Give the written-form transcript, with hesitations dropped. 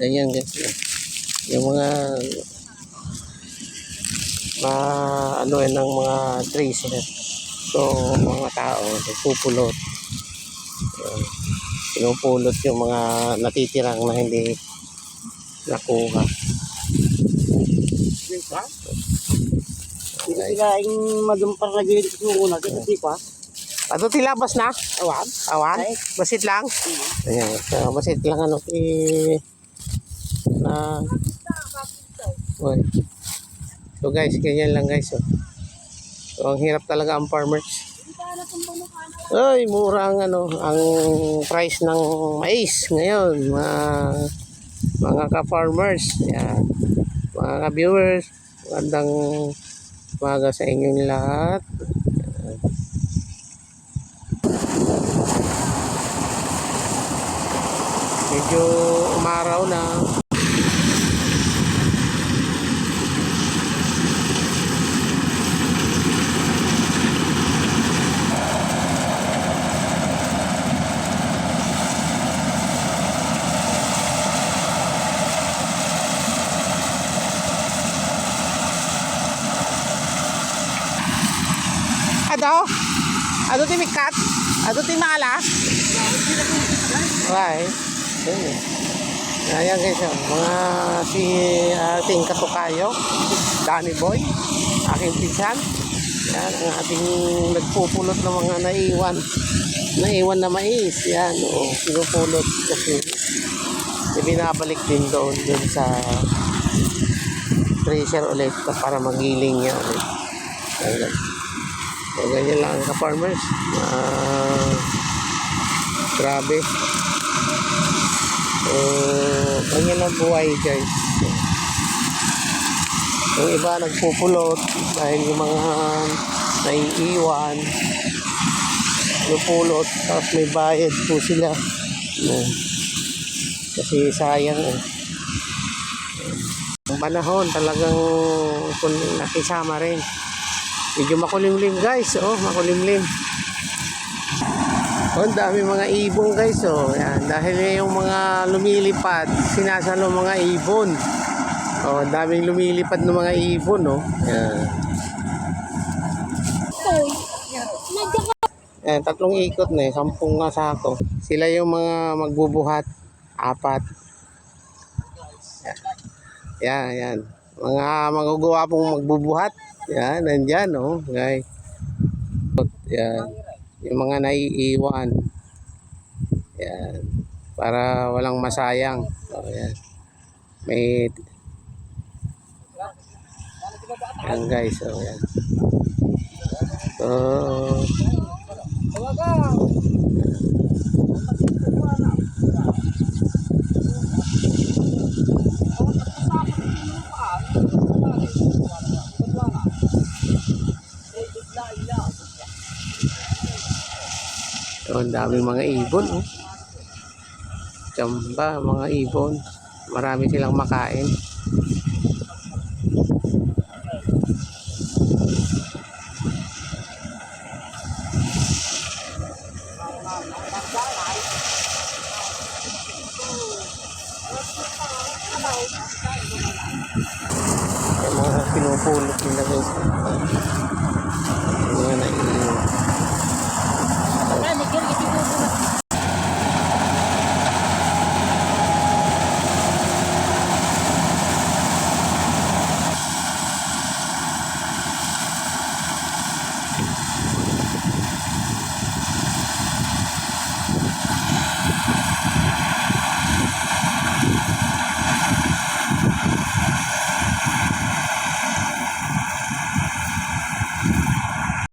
Ganyan guys. Yung mga ano ng mga trees. So mga tao nagpupulot. Pinupulot yung mga natitirang na hindi nakuha. Hindi sila yung madumpar na gilid ko una. Kasi pa. Ato tilabas na? Awan. Awan? Basit lang? Ayan. So, basit lang ano na oy. So guys, ganyan lang guys. So ang hirap talaga ang farmers. Ay, mura ang ang price ng mais ngayon, mga ka-farmers. Yan. Mga ka-viewers, magandang umaga sa inyong lahat. Medyo umaraw na. Ado ti mikat? Ado ti mala? Right. Ayan guys, mga ating katukayo, Danny Boy, aking pinsan. Yan ang ating nagpupulot ng mga naiwan na mais. Yan, pinupulot kasi binabalik din doon sa treasure ulit para magiling yan ulit. Ayan. So, ganyan lang ang ka-farmers. Grabe. So, ganyan lang buhay guys. Yung iba nagpupulot dahil yung mga naiiwan pupulot tapos may bayad po sila. Kasi sayang ang panahon talagang nakisama rin. Medyo makulimlim guys, makulimlim. Ang dami mga ibon guys, yan. Dahil yung mga lumilipad, sinasalo mga ibon. Daming lumilipad ng mga ibon, yan. Yan, 3 ikot na 10 nga sako. Sila yung mga magbubuhat, 4. Yan. Mga magagawa pong magbubuhat. Yan, nandyan, guys. Yan. Yung mga naiiwan. Yan. Para walang masayang. Yan. May yan guys, yan. So, ang daming mga ibon, Tsamba, mga ibon. Marami silang makain. Yung mga pinupulot nila guys.